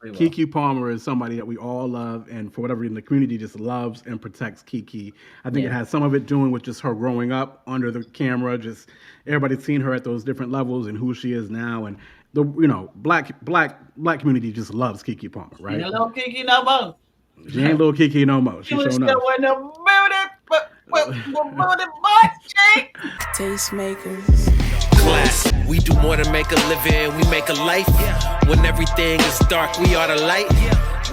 Keke Palmer is somebody that we all love, and for whatever reason, the community just loves and protects Keke. I think it Yeah. has some of it doing with just her growing up under the camera, just everybody's seen her at those different levels and who she is now, and the black community just loves Keke Palmer, Ain't right? a little Kiki no more. She ain't little Keke no more. She She was sure enough. showing the booty, booty butt cheek. Tastemakers. Class. We do more than make a living, we make a life. When everything is dark, we are the light.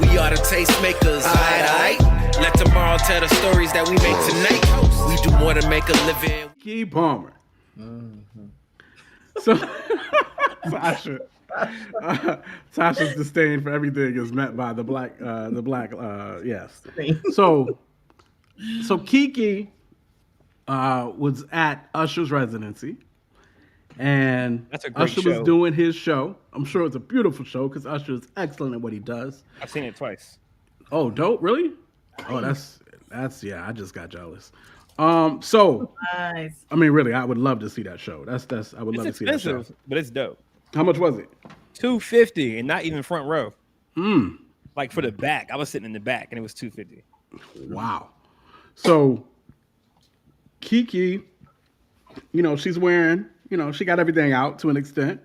We are the tastemakers, aight. Let tomorrow tell the stories that we make tonight. We do more than make a living. Keke Palmer. So, Sasha, Tasha's disdain for everything is met by yes. So Keke was at Usher's residency, and That's a great Usher was show. doing his show. I'm sure it's a beautiful show because Usher is excellent at what he does. I've seen it twice. Oh, dope! Really? Oh, that's yeah. I just got jealous. So Nice. I mean, really, I would love to see that show. That's I would It's love to see that show. expensive, but it's dope. How much was it? $250 and not even front row. Like for the back, I was sitting in the back and it was $250. Wow. So Keke, she's wearing, she got everything out to an extent,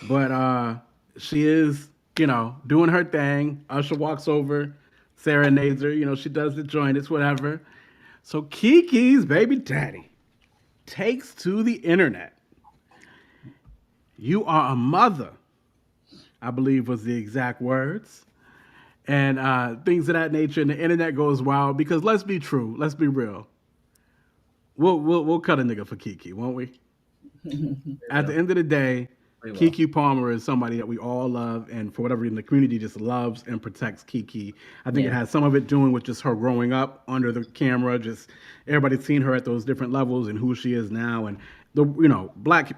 but she is, doing her thing. Usher walks over, serenades her, she does the joint, it's whatever. So Keke's baby daddy takes to the internet. You are a mother, I believe was the exact words. And things of that nature, and the internet goes wild because let's be true, let's be real. We'll cut a nigga for Keke, won't we? At the end of the day, Keke Palmer is somebody that we all love, and for whatever reason, the community just loves and protects Keke. I think it has some of it doing with just her growing up under the camera, just everybody's seen her at those different levels and who she is now, and the black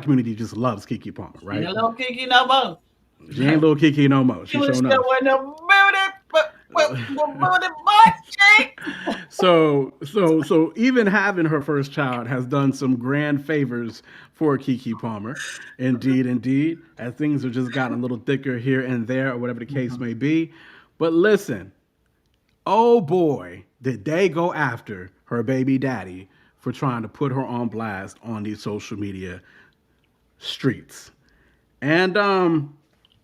community just loves Keke Palmer, right? Ain't a little Kiki no more. She ain't little Keke no more. She She was sure showing enough. the booty, booty butt cheek. So even having her first child has done some grand favors for Keke Palmer. Indeed, as things have just gotten a little thicker here and there, or whatever the case may be. But listen, oh boy, did they go after her baby daddy for trying to put her on blast on these social media streets. And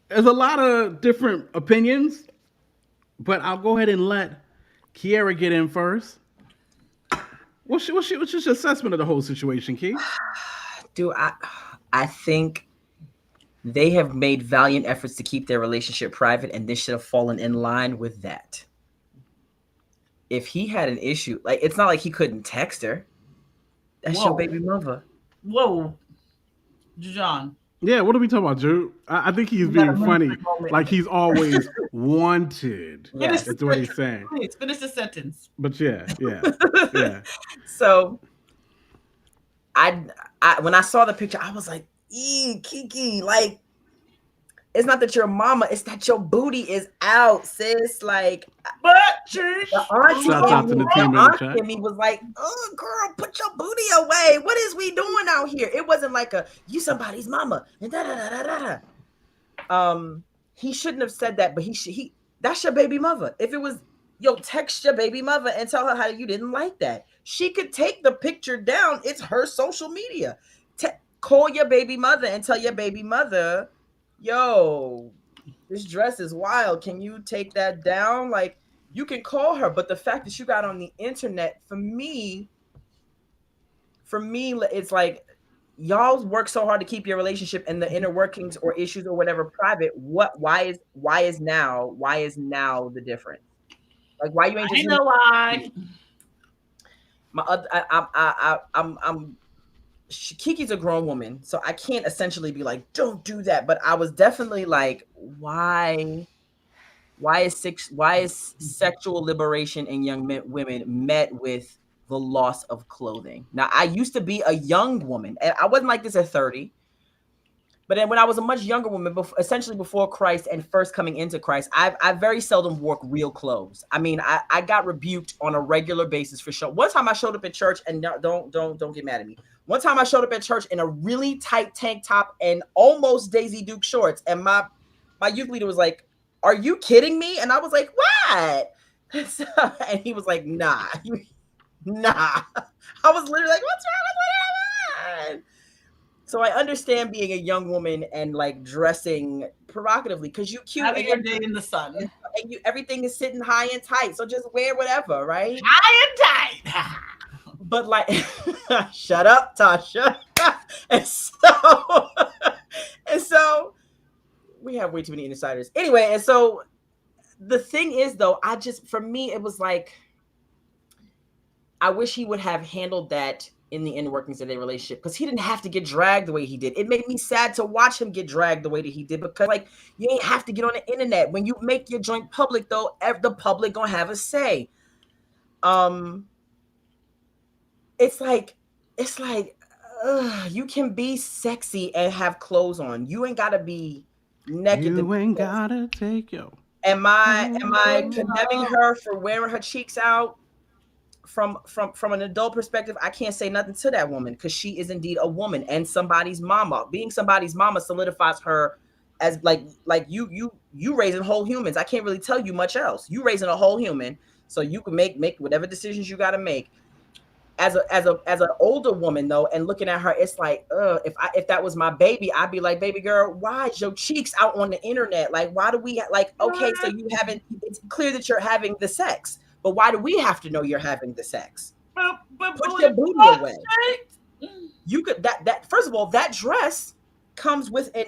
there's a lot of different opinions, but I'll go ahead and let Kiera get in first. What's your assessment of the whole situation, Key? I think they have made valiant efforts to keep their relationship private, and this should have fallen in line with that. If he had an issue, like it's not like he couldn't text her. That's your baby mother. Whoa, John. Yeah, what are we talking about, Drew? I think he's being funny, like he's always wanted. Yeah. That's what he's saying. Please finish the sentence. But yeah. So, I when I saw the picture, I was like, Keke, like, it's not that your mama, it's that your booty is out, sis. Like, But cheek. the auntie Shouts out to the team in the auntie chat. in me was like, oh, girl, put your booty away. What is we doing out here? It wasn't like you somebody's mama. And da da da da da. He shouldn't have said that, but he that's your baby mother. If it was, text your baby mother and tell her how you didn't like that. She could take the picture down. It's her social media. Call your baby mother and tell your baby mother, yo, this dress is wild. Can you take that down? Like, you can call her, but the fact that you got on the internet, for me, it's like, y'all work so hard to keep your relationship and the inner workings or issues or whatever private. Why is now the difference? Like, why you ain't just, You know why? Kiki's a grown woman, so I can't essentially be like, don't do that. But I was definitely like, why is sexual liberation in young women met with the loss of clothing? Now, I used to be a young woman, and I wasn't like this at 30. But then when I was a much younger woman, essentially before Christ and first coming into Christ, I very seldom wore real clothes. I mean, I got rebuked on a regular basis for show. One time I showed up at church, and don't get mad at me. One time I showed up at church in a really tight tank top and almost Daisy Duke shorts, and my my youth leader was like, "Are you kidding me?" And I was like, "What?" And he was like, "Nah, nah." I was literally like, "What's wrong with what?" So I understand being a young woman and like dressing provocatively because you cute Having and your day in the sun. and you everything is sitting high and tight. So just wear whatever, right? High and tight. But like, shut up, Tasha. and so, and so, we have way too many insiders. Anyway, and so the thing is, though, for me, it was like, I wish he would have handled that in the inner workings of their relationship because he didn't have to get dragged the way he did. It made me sad to watch him get dragged the way that he did because, like, you ain't have to get on the internet. When you make your joint public, though, the public gonna have a say. It's like you can be sexy and have clothes on. You ain't gotta be naked. You ain't gotta take yo. Am I condemning her for wearing her cheeks out? From an adult perspective, I can't say nothing to that woman because she is indeed a woman and somebody's mama. Being somebody's mama solidifies her as like you raising whole humans. I can't really tell you much else. You raising a whole human, so you can make whatever decisions you got to make. As an older woman though, and looking at her, it's like, if that was my baby, I'd be like, baby girl, why is your cheeks out on the internet? Like, why do we okay, so it's clear that you're having the sex, but why do we have to know you're having the sex? But Put your booty away. You could that first of all, that dress comes with an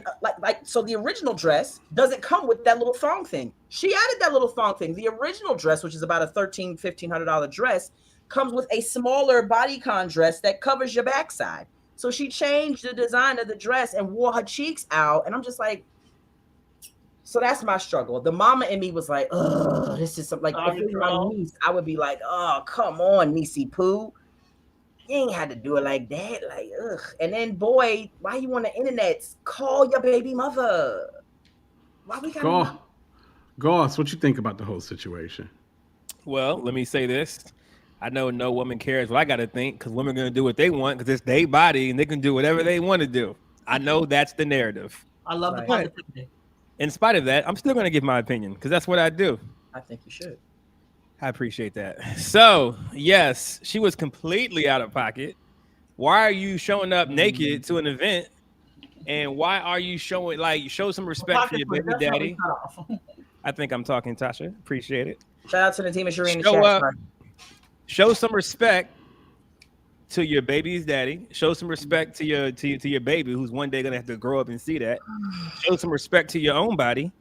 so the original dress doesn't come with that little thong thing. She added that little thong thing. The original dress, which is about a $1,500 dress, comes with a smaller bodycon dress that covers your backside. So she changed the design of the dress and wore her cheeks out. And I'm just like, so that's my struggle. The mama in me was like, oh, this is something like, if it was my niece, I would be like, oh, come on, niecey poo. You ain't had to do it like that. Like, ugh. And then, boy, why you on the internet? Call your baby mother. Why we got Goss, what you think about the whole situation? Well, let me say this. I know no woman cares what I got to think because women are going to do what they want because it's their body and they can do whatever they want to do. I know that's the narrative. I love the positivity. In spite of that, I'm still going to give my opinion because that's what I do. I think you should. I appreciate that. So, yes, she was completely out of pocket. Why are you showing up naked to an event? And why are you showing, show some respect for your baby daddy? I think I'm talking, Tasha. Appreciate it. Shout out to the team. You're in the chat. Show some respect to your baby's daddy. Show some respect to your baby who's one day gonna have to grow up and see that. Show some respect to your own body.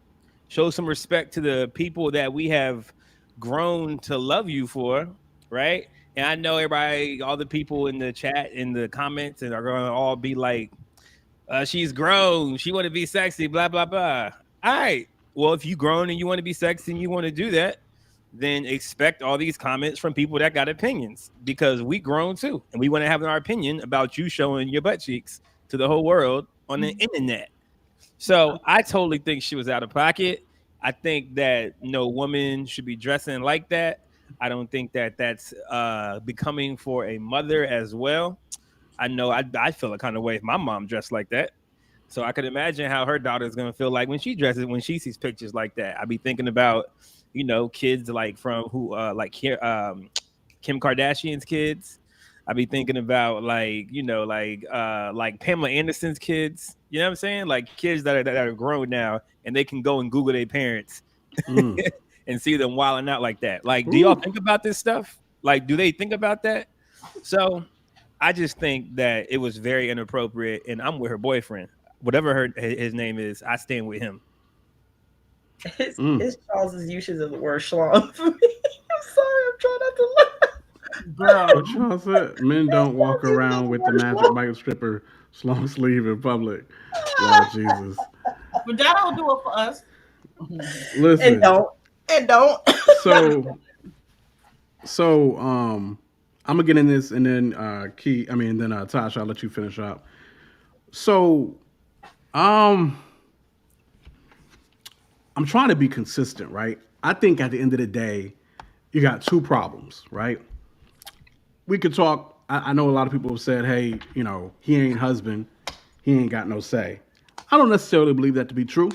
Show some respect to the people that we have grown to love you for, right? And I know everybody, all the people in the chat, in the comments, and are gonna all be like, she's grown, she want to be sexy, blah blah blah. All right. Well, if you grown and you want to be sexy and you want to do that, then expect all these comments from people that got opinions because we grown too. And we want to have our opinion about you showing your butt cheeks to the whole world on the internet. So I totally think she was out of pocket. I think that no woman should be dressing like that. I don't think that that's becoming for a mother as well. I know I feel a kind of way if my mom dressed like that. So I could imagine how her daughter is going to feel like when she dresses, when she sees pictures like that. I'd be thinking about, kids like from who, like Kim Kardashian's kids. I'd be thinking about like Pamela Anderson's kids. You know what I'm saying? Like kids that are grown now and they can go and Google their parents and see them wilding out like that. Like, do y'all think about this stuff? Like, do they think about that? So I just think that it was very inappropriate, and I'm with her boyfriend. Whatever his name is, I stand with him. His Charles's usage of the word schlong for me. I'm sorry, I'm trying not to laugh. Girl. What y'all said? Men don't walk around with the Magic Mike stripper long sleeve in public. Lord Jesus. But that don't do it for us. Listen. And don't. So I'm gonna get in this and then Tasha, I'll let you finish up. So I'm trying to be consistent, right? I think at the end of the day, you got two problems, right? We could talk. I know a lot of people have said, hey, he ain't husband. He ain't got no say. I don't necessarily believe that to be true.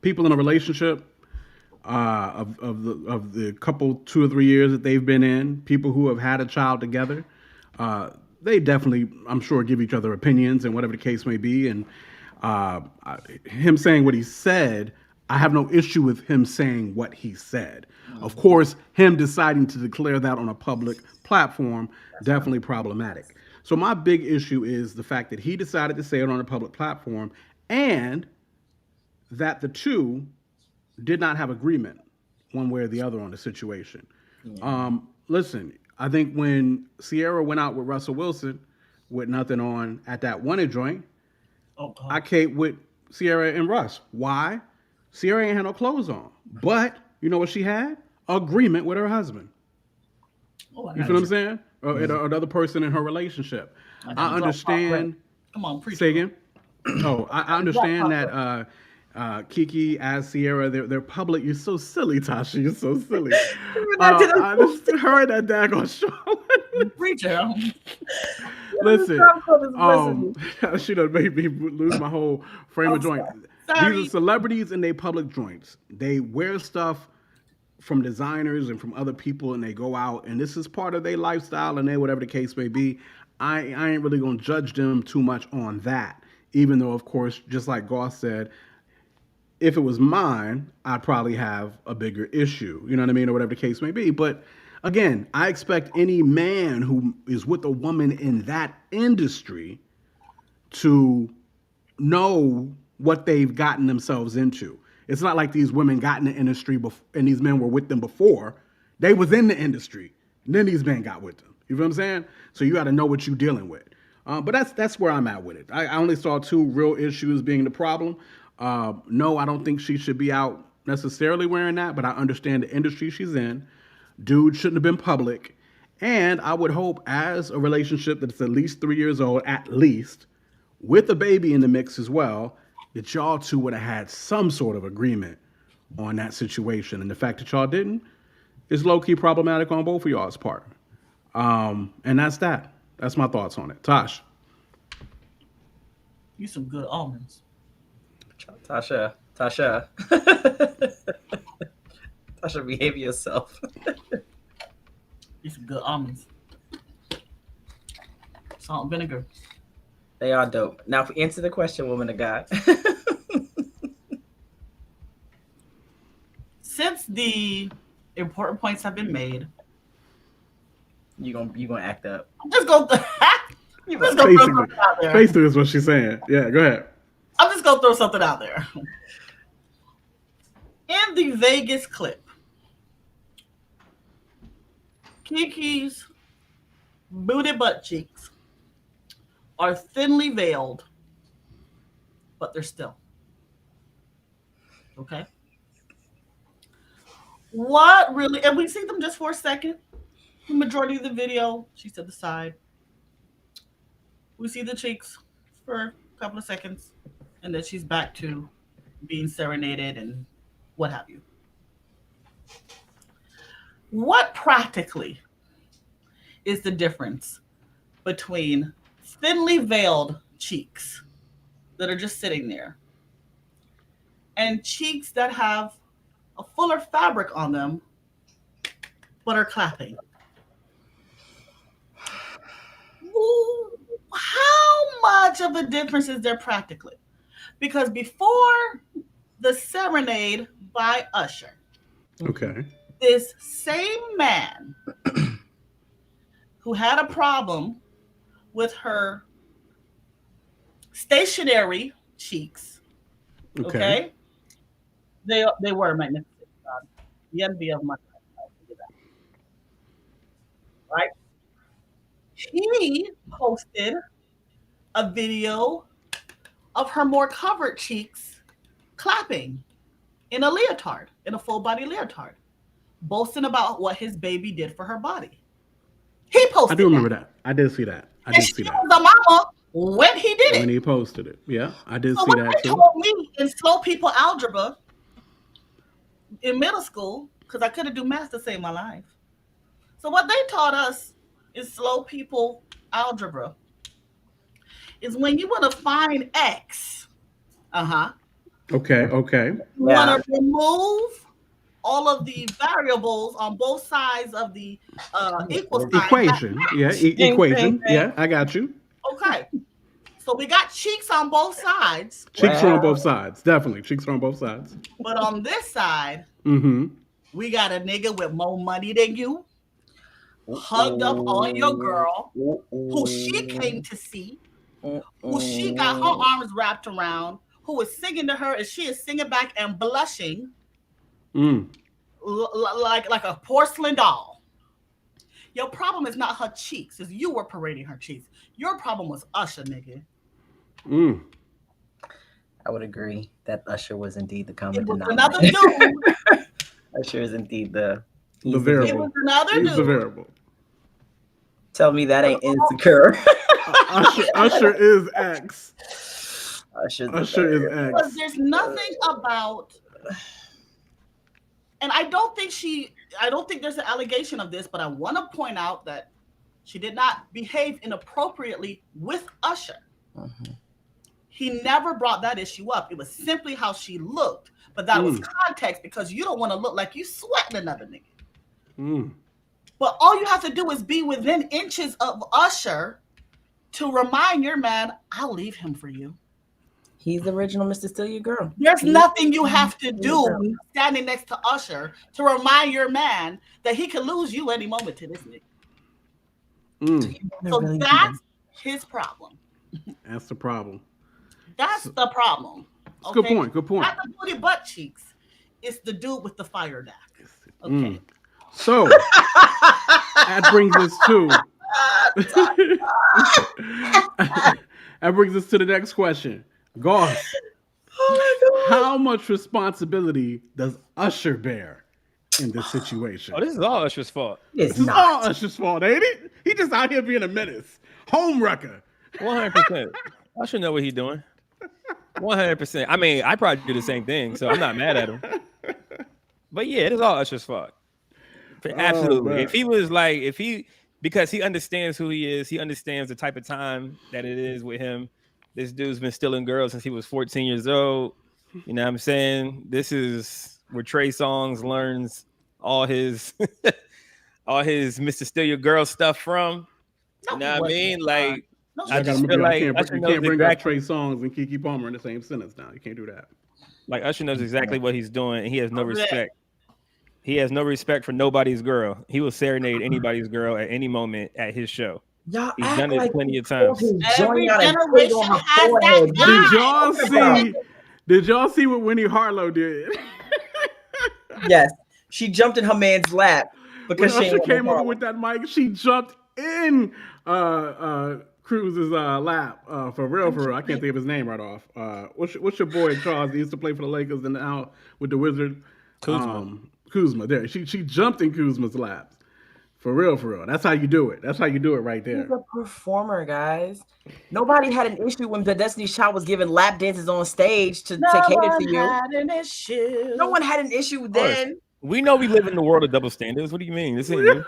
People in a relationship of the couple 2 or 3 years that they've been in, people who have had a child together, uh, they definitely, I'm sure, give each other opinions and whatever the case may be. And him saying what he said, I have no issue with him saying what he said. Of course, him deciding to declare that on a public platform, definitely problematic. So my big issue is the fact that he decided to say it on a public platform, and that the two did not have agreement one way or the other on the situation. Listen, I think when Sierra went out with Russell Wilson with nothing on at that wanted joint, Oh I God. cape with Sierra and Russ. Why? Sierra ain't had no clothes on, but you know what she had? Agreement with her husband. Oh, I You got feel what I'm you. saying? Or another person in her relationship. I I got you. Drop top bread. understand. Come on, preach, Say bro. again. Oh, I Drop understand top that bread. Kiki as Sierra, they're public. You're so silly, Tasha. You're so silly. That didn't I understand her and that daggone Charlotte. Preacher. Listen, Listen. she done made me lose my whole frame of I'm joint. These are sorry. celebrities in their public joints. They wear stuff from designers and from other people, and they go out, and this is part of their lifestyle, and they whatever the case may be. I ain't really gonna judge them too much on that, even though, of course, just like Goss said, if it was mine, I'd probably have a bigger issue. You know what I mean, or whatever the case may be. But again, I expect any man who is with a woman in that industry to know what they've gotten themselves into. It's not like these women got in the industry and these men were with them before. They was in the industry, and then these men got with them. You feel what I'm saying? So you got to know what you're dealing with. But that's where I'm at with it. I only saw two real issues being the problem. No, I don't think she should be out necessarily wearing that, but I understand the industry she's in. Dude shouldn't have been public. And I would hope, as a relationship that's at least 3 years old, at least, with a baby in the mix as well, that y'all two would have had some sort of agreement on that situation. And the fact that y'all didn't is low key problematic on both of y'all's part. And that's that. That's my thoughts on it. Tosh. You some good almonds. Tasha. Tasha, behave yourself. You some good almonds. Salt and vinegar. They are dope. Now, if we answer the question, woman of God. Since the important points have been made, you gonna act up. I'm just gonna You just gonna- gonna throw Basically, something out there. basically is what she's saying. Yeah, go ahead. I'm just gonna throw something out there. In the Vegas clip, Kiki's booty butt cheeks are thinly veiled, but they're still. Okay? What really, and we see them just for a second. The majority of the video, she's to the side. We see the cheeks for a couple of seconds, and then she's back to being serenaded and what have you. What practically is the difference between thinly veiled cheeks that are just sitting there and cheeks that have a fuller fabric on them but are clapping? How much of a difference is there practically? Because before the serenade by Usher, Okay. this same man who had a problem with her stationary cheeks, okay? They were magnificent. The envy of my life, right? He posted a video of her more covered cheeks clapping in a leotard, in a full body leotard, boasting about what his baby did for her body. He posted I do remember that. I did see that. I And did she see was that. the mama when he did When it. he posted it. Yeah, I did So see what that they too. told me in slow people algebra in middle school, because I couldn't do math to save my life. So what they taught us in slow people algebra is when you want to find X, Okay. Okay. You want to remove all of the variables on both sides of the equal sign. Equation. Yeah. Equation. Yeah. I got you. Okay. So we got cheeks on both sides. Cheeks are on both sides. Definitely. Cheeks are on both sides. But on this side, Mm-hmm. we got a nigga with more money than you, hugged up on your girl, who she came to see, who she got her arms wrapped around, who is singing to her and she is singing back and blushing like a porcelain doll. Your problem is not her cheeks, is you were parading her cheeks. Your problem was Usher, nigga. I would agree that Usher was indeed the common It was denominator. another dude. Usher is indeed the variable. It was another He's dude. the variable. Tell me that ain't insecure. Usher is X. Usher is X. Because there's nothing about, and I don't think there's an allegation of this, but I want to point out that she did not behave inappropriately with Usher. Mm-hmm. He never brought that issue up. It was simply how she looked, but that was context because you don't want to look like you sweating another nigga. But all you have to do is be within inches of Usher to remind your man, I'll leave him for you. He's the original Mr. Steal Your Girl. There's nothing you have to do standing next to Usher to remind your man that he can lose you any moment to this nigga. So that's his problem. That's the problem. That's the problem. Okay? Good point. Good point. Not the booty butt cheeks. It's the dude with the fire back. Okay. So that brings us to the next question. Goss, how much responsibility does Usher bear in this situation? Oh, this is all Usher's fault. This is all Usher's fault, ain't it? He just out here being a menace. Home wrecker. 100%. Usher know what he's doing. 100%. I mean, I probably do the same thing, so I'm not mad at him. But yeah, it is all Usher's fault. Absolutely. Because he understands who he is, he understands the type of time that it is with him. This dude's been stealing girls since he was 14 years old. You know what I'm saying? This is where Trey Songz learns all his Mr. Steal Your Girl stuff from. You know what I mean? Like, I just feel like you can't bring up Trey Songz and Keke Palmer in the same sentence now. You can't do that. Like, Usher knows exactly what he's doing, and he has no respect. He has no respect for nobody's girl. He will serenade anybody's girl at any moment at his show. Y'all He's done it plenty of times. Every generation has that guy. Did y'all see what Winnie Harlow did? Yes, she jumped in her man's lap because when she Usher came over with that mic. She jumped in Cruz's lap for real. I can't think of his name right off. What's your boy Charles? He used to play for the Lakers and now with the Wizards. Kuzma. There, she jumped in Kuzma's lap. For real. That's how you do it. That's how you do it right there. He's a performer, guys. Nobody had an issue when the Destiny's Child was giving lap dances on stage to cater to you. No one had an issue then. We know we live in the world of double standards. What do you mean? This ain't you.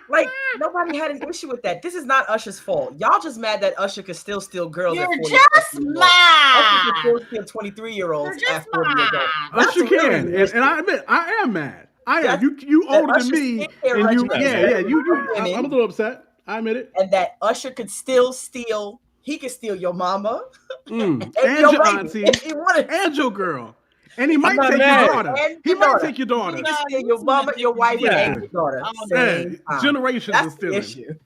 Like, nobody had an issue with that. This is not Usher's fault. Y'all just mad that Usher could still steal girls. You're just mad. Usher could still steal 23-year-olds at 40 years old. Usher can, and I admit I am mad. I am. You older than me, and you. I'm a little upset. I admit it. And that Usher could still steal. He could steal your mama, and your auntie, and your girl. And he might take your daughter. He might take your daughter. He can steal your mama, your wife, and your daughter. Generations of stealing.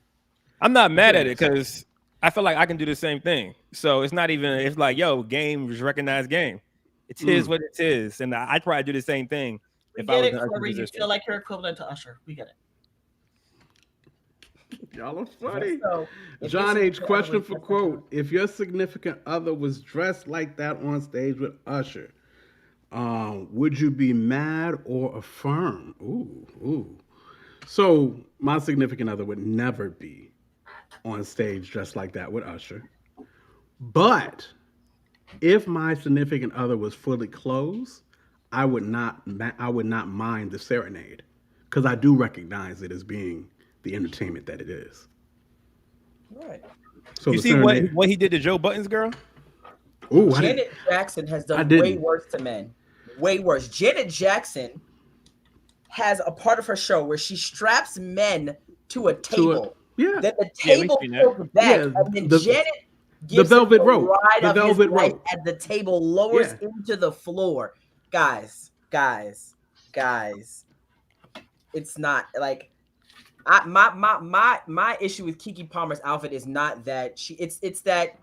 I'm not mad at it because I feel like I can do the same thing. So it's not even. It's like, yo, game is recognized game. It is what it is, and I'd probably do the same thing. We get it, Corey. You feel like you're equivalent to Usher. We get it. Y'all are funny. John H. Question for quote: if your significant other was dressed like that on stage with Usher, would you be mad or affirm? Ooh. So my significant other would never be on stage dressed like that with Usher. But if my significant other was fully clothed, I would not mind the serenade because I do recognize it as being the entertainment that it is. Right. So you see what he did to Joe Budden's girl? Ooh, Janet Jackson has I done way didn't. worse to men. Way worse. Janet Jackson has a part of her show where she straps men to a To it. table. Yeah. Then the Yeah, we table seen that. tilts back, Yeah. and then Janet The gives him velvet the rope. ride The of his velvet life rope. as the table lowers Yeah. into the floor. Guys. It's not like my issue with Keke Palmer's outfit is not that it's that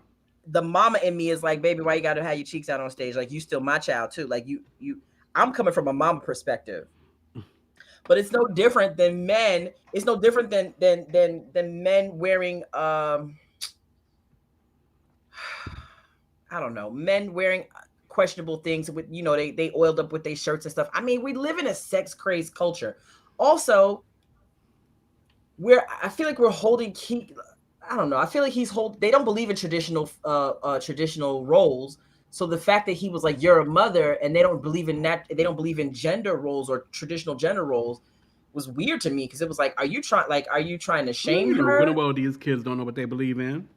the mama in me is like, baby, why you gotta have your cheeks out on stage? Like, you still my child too. Like, I'm coming from a mama perspective. But it's no different than men. It's no different than men wearing I don't know, men wearing questionable things with, they oiled up with their shirts and stuff. I mean, we live in a sex crazed culture. Also, I feel like we're holding key. I don't know. I feel like they don't believe in traditional roles. So the fact that he was like, you're a mother, and they don't believe in that, they don't believe in gender roles or traditional gender roles, was weird to me, because it was like, are you trying to shame her? Good and well, these kids don't know what they believe in.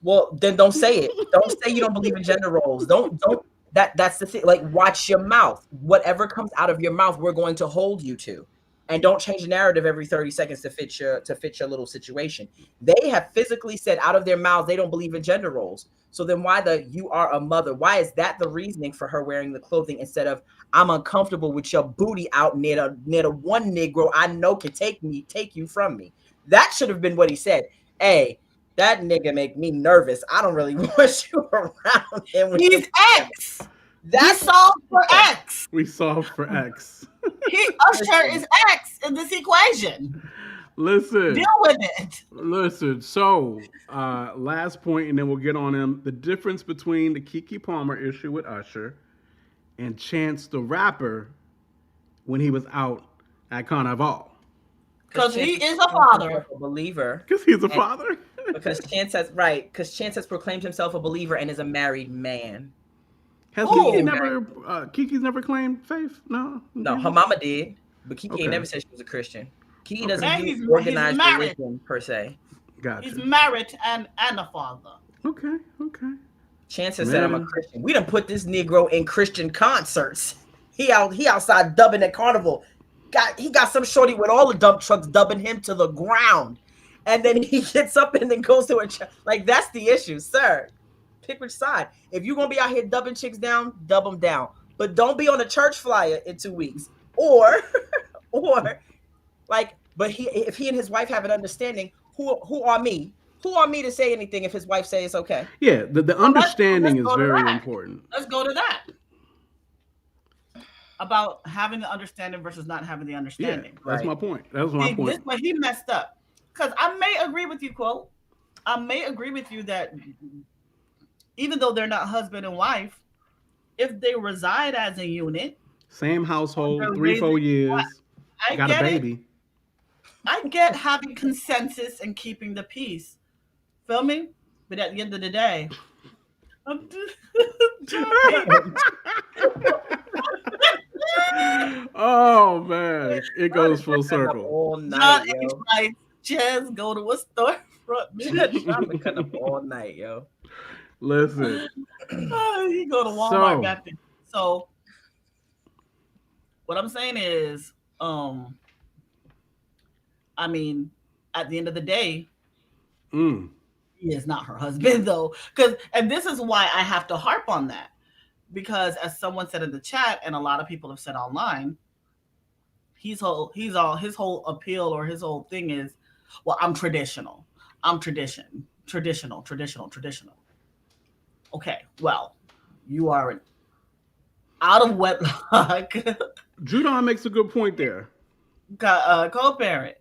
Well, then don't say it. Don't say you don't believe in gender roles. Don't that's the thing. Like, watch your mouth. Whatever comes out of your mouth, we're going to hold you to. And don't change the narrative every 30 seconds to fit your little situation. They have physically said out of their mouths they don't believe in gender roles. So then why you are a mother? Why is that the reasoning for her wearing the clothing, instead of, I'm uncomfortable with your booty out near the one Negro I know can take you from me? That should have been what he said. Hey, that nigga make me nervous. I don't really want you around him. He's X. That's solved for X. We solved for X. Usher is X in this equation. Listen. Deal with it. Listen. So, last point, and then we'll get on him. The difference between the Keke Palmer issue with Usher and Chance the Rapper when he was out at Carnival. Because he is a father. A believer. Because he's a father. Because Chance has proclaimed himself a believer and is a married man. Has Keke's never claimed faith? No, her mama did, but Keke ain't never said she was a Christian. Keke doesn't do organized religion per se. Gotcha. He's married and a father. Okay. Chance has said, I'm a Christian. We done put this Negro in Christian concerts. He outside dubbing at Carnival. He got some shorty with all the dump trucks dubbing him to the ground, and then he gets up and then goes to like, that's the issue, sir. Pick which side. If you're gonna be out here dubbing chicks down, dub them down, but don't be on a church flyer in 2 weeks. Or like, but if he and his wife have an understanding, who are me? Who are me to say anything if his wife says it's okay? Yeah, the understanding is very important. Let's go to that. About having the understanding versus not having the understanding. Yeah, that's my point. That's my point. This way he messed up. Because I may agree with you, Quote. I may agree with you that even though they're not husband and wife, if they reside as a unit, same household, 3-4 years, got a baby. I get having consensus and keeping the peace. Feel me? But at the end of the day, oh man, it goes full circle. All night, yo. Just go to a storefront. I'm gonna cut up all night, yo. Listen, he go to Walmart back then. So what I'm saying is, I mean, at the end of the day, he is not her husband, though. And this is why I have to harp on that, because as someone said in the chat, and a lot of people have said online, his whole appeal or his whole thing is, well, I'm traditional. I'm traditional. Okay, well, you are an out of wedlock. Judon makes a good point there. Co-parent.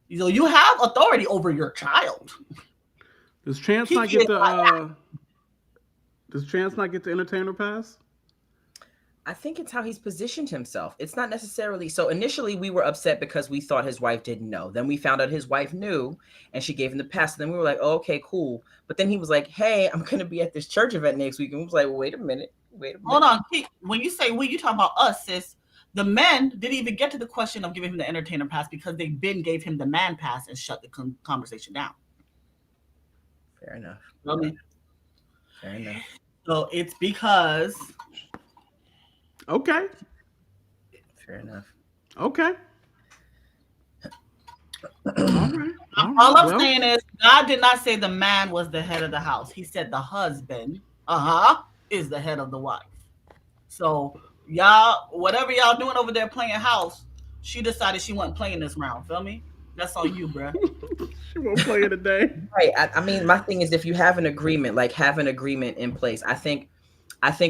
You have authority over your child. Does Chance not get the entertainer pass? I think it's how he's positioned himself. It's not necessarily. So initially we were upset because we thought his wife didn't know. Then we found out his wife knew and she gave him the pass. And then we were like, oh, okay, cool. But then he was like, hey, I'm going to be at this church event next week. And we was like, well, wait a minute. Hold on. When you say we, you talking about us, sis. The men didn't even get to the question of giving him the entertainer pass because they gave him the man pass and shut the conversation down. Fair enough. Okay. Fair enough. So it's because Okay. Fair enough. Okay. All right. All all right. I'm Well, saying is God did not say the man was the head of the house. He said the husband, is the head of the wife. So y'all, whatever y'all doing over there playing house, she decided she wasn't playing this round. Feel me? That's on you, bruh. she won't play it today. Right. I mean, my thing is, if you have an agreement, like have an agreement in place. I think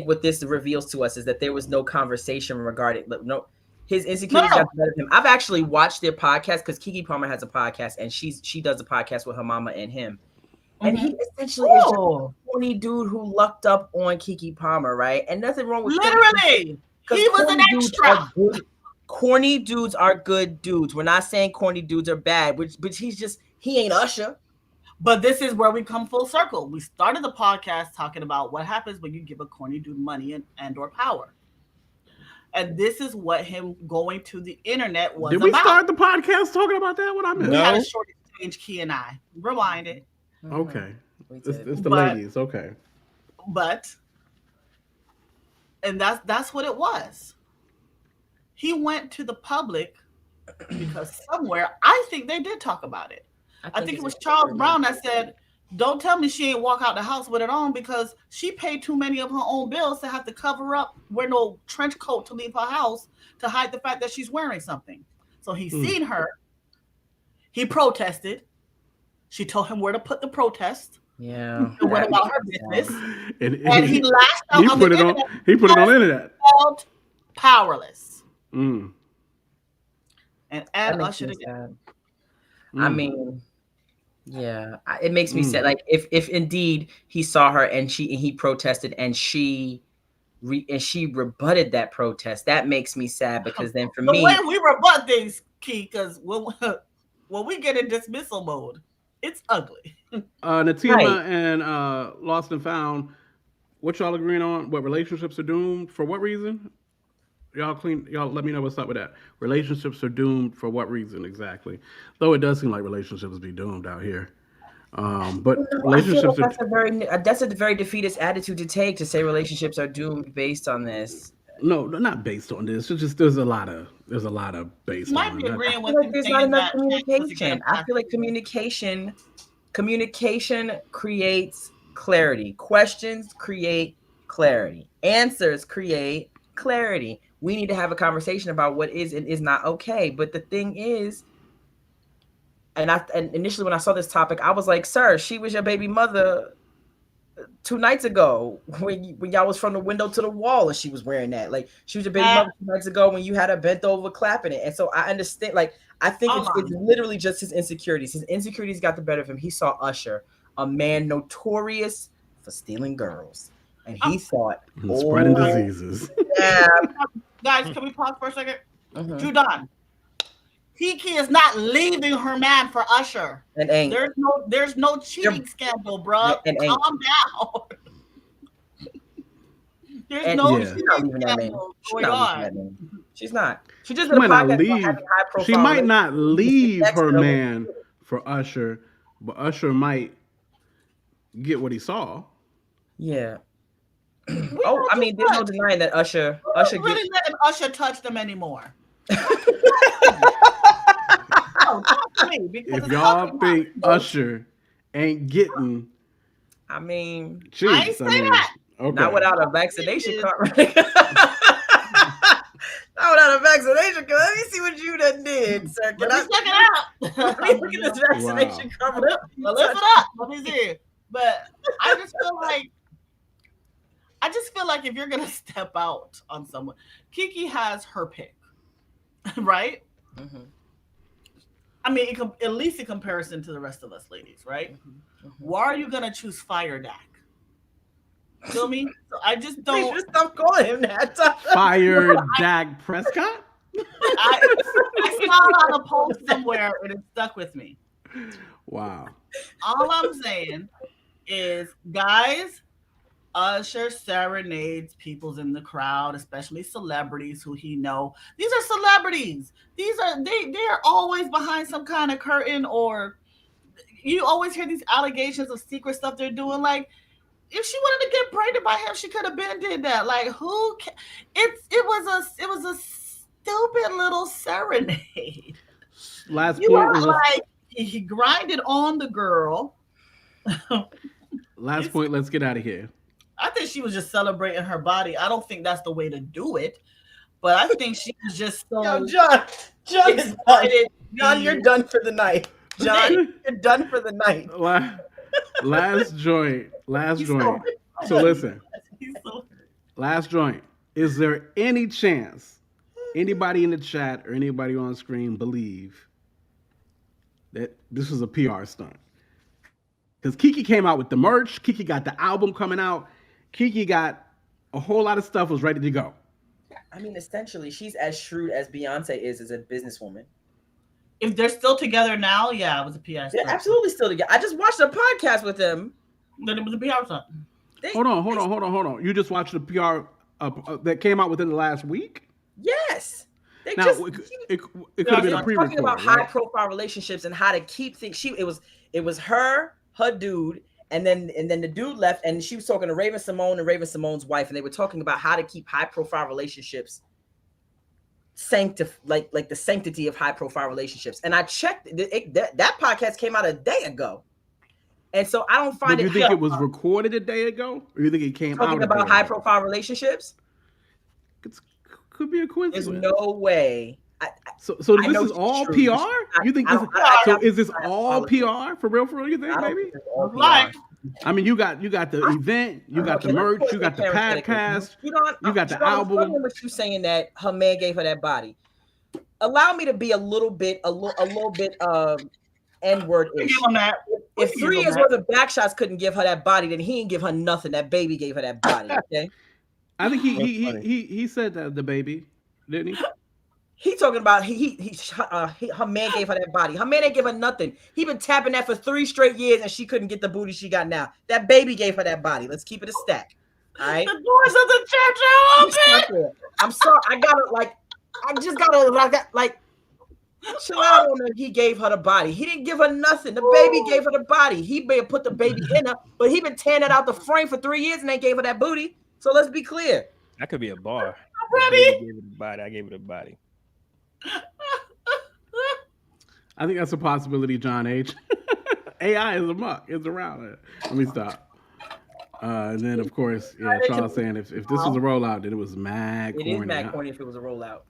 what this reveals to us is that there was no conversation regarding no. His insecurities got the better of him. I've actually watched their podcast because Keke Palmer has a podcast, and she does a podcast with her mama and him. And he essentially is just a corny dude who lucked up on Keke Palmer, right? And nothing wrong with literally. He was an extra. Corny dudes are good dudes. We're not saying corny dudes are bad, but he ain't Usher. But this is where we come full circle. We started the podcast talking about what happens when you give a corny dude money and or power. And this is what him going to the internet was about. Did we start the podcast talking about that? What I missed? We had a short exchange, Key and I. Rewind it. Okay. It's the ladies. Okay. And that's what it was. He went to the public because somewhere, I think they did talk about it. I think it was Charles Brown that said, don't tell me she ain't walk out the house with it on because she paid too many of her own bills to have to cover up, wear no trench coat to leave her house to hide the fact that she's wearing something. So he seen her. He protested. She told him where to put the protest. Yeah. And went about her business. And he lashed out on the internet. He put it on the internet. Felt powerless. Mm. And add Usher again. I mean, yeah, it makes me sad. Like if indeed he saw her and he protested and she rebutted that protest, that makes me sad because then for me, the way we rebut things, Key, because when we get in dismissal mode, it's ugly. Natima and Lost and Found, what y'all agreeing on? What relationships are doomed? For what reason? Y'all let me know what's up with that. Relationships are doomed for what reason exactly? Though it does seem like relationships be doomed out here. But relationships that's a very defeatist attitude to take, to say relationships are doomed based on this. No, not based on this. It's just there's a lot of based Might on be agreeing with like there's not enough communication. I feel like communication creates clarity. Questions create clarity. Answers create clarity. We need to have a conversation about what is and is not okay. But the thing is, and initially when I saw this topic, I was like, sir, she was your baby mother 2 nights ago when y'all was from the window to the wall and she was wearing that. Like she was your baby mother 2 nights ago when you had her bent over clapping it. And so I understand, like, I think it's literally just his insecurities. His insecurities got the better of him. He saw Usher, a man notorious for stealing girls. And he thought, spreading diseases. Yeah. Guys, can we pause for a second? Judon, Keke is not leaving her man for Usher. And ain't. There's no cheating scandal, bro. Calm down. There's no cheating scandal going on. She's not. She just might not leave. She might not leave her man for Usher, but Usher might get what he saw. Yeah. I mean, there's no denying that Usher really letting Usher touch them anymore. If y'all think Usher ain't getting, I mean, geez, I ain't say that. Okay. Not without a vaccination card. Not without a vaccination card. Let me see what you done did, sir. Let me check it out. Let me look at this vaccination card. Lift it up. Let me see. But I just feel like if you're gonna step out on someone, Keke has her pick, right? Mm-hmm. I mean, at least in comparison to the rest of us ladies, right? Mm-hmm. Why are you gonna choose Fire Dak? Feel me? So I just don't. Just stop calling him that. Fire Dak Prescott. I saw it on a post somewhere and it stuck with me. Wow. All I'm saying is, guys, Usher serenades people's in the crowd, especially celebrities who he know. These are celebrities. They are always behind some kind of curtain, or you always hear these allegations of secret stuff they're doing. Like, if she wanted to get pregnant by him, she could have been did that. Like who? It was a stupid little serenade. Last You point. are like he grinded on the girl. Last point. Let's get out of here. I think she was just celebrating her body. I don't think that's the way to do it, but I think she was just so. Yo, John is done. John, you're done for the night. John, you're done for the night. Last joint. So listen. Last joint. Is there any chance anybody in the chat or anybody on screen believe that this was a PR stunt? Because Keke came out with the merch. Keke got the album coming out. Keke got a whole lot of stuff was ready to go. I mean, essentially, she's as shrewd as Beyonce is as a businesswoman. If they're still together now, yeah, it was a PR stunt. They're absolutely still together. I just watched a podcast with them. Then it was a PR stunt. Hold on. You just watched the PR that came out within the last week? Yes. It could have been a pre-record. Talking about high-profile relationships and how to keep things. It was her dude, and then the dude left, and she was talking to Raven Simone and Raven Simone's wife, and they were talking about how to keep high-profile relationships like the sanctity of high-profile relationships. And I checked that podcast came out a day ago, and so I don't find it. You think it was recorded a day ago, or you think it came out? Talking about high-profile relationships. Could be a coincidence. There's no way. So this is all PR? You think this? So is this all PR for real? You think, baby? I mean, you got the event, you got the merch, you got the podcast, you got the album. I'm with you saying that her man gave her that body. Allow me to be a little bit N-word-ish. If 3 years worth of back shots couldn't give her that body, then he didn't give her nothing. That baby gave her that body. Okay. I think he said that the baby, didn't he? He talking about her man gave her that body. Her man ain't give her nothing. He been tapping that for 3 straight years, and she couldn't get the booty she got now. That baby gave her that body. Let's keep it a stack. All right. The doors of the church are open. I'm sorry. I just gotta chill out on him. He gave her the body. He didn't give her nothing. The baby gave her the body. He may have put the baby in her, but he been tearing it out the frame for 3 years, and they gave her that booty. So let's be clear. That could be a bar. I'm ready. I gave it a body. I think that's a possibility, John H. AI is amok. It's around. Let me stop. And then, of course, Charles saying if this was a rollout, then it was mad corny. It is mad corny if it was a rollout.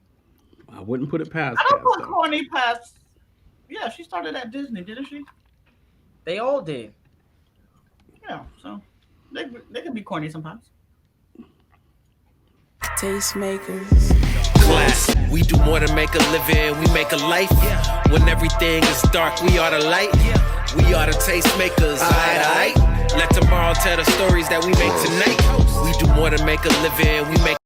I wouldn't put it past. I don't put corny past. Yeah, she started at Disney, didn't she? They all did. Yeah, so they can be corny sometimes. Tastemakers. Class. We do more than make a living, we make a life. When everything is dark, we are the light. We are the tastemakers, aight. Let tomorrow tell the stories that we make tonight. We do more than make a living, we make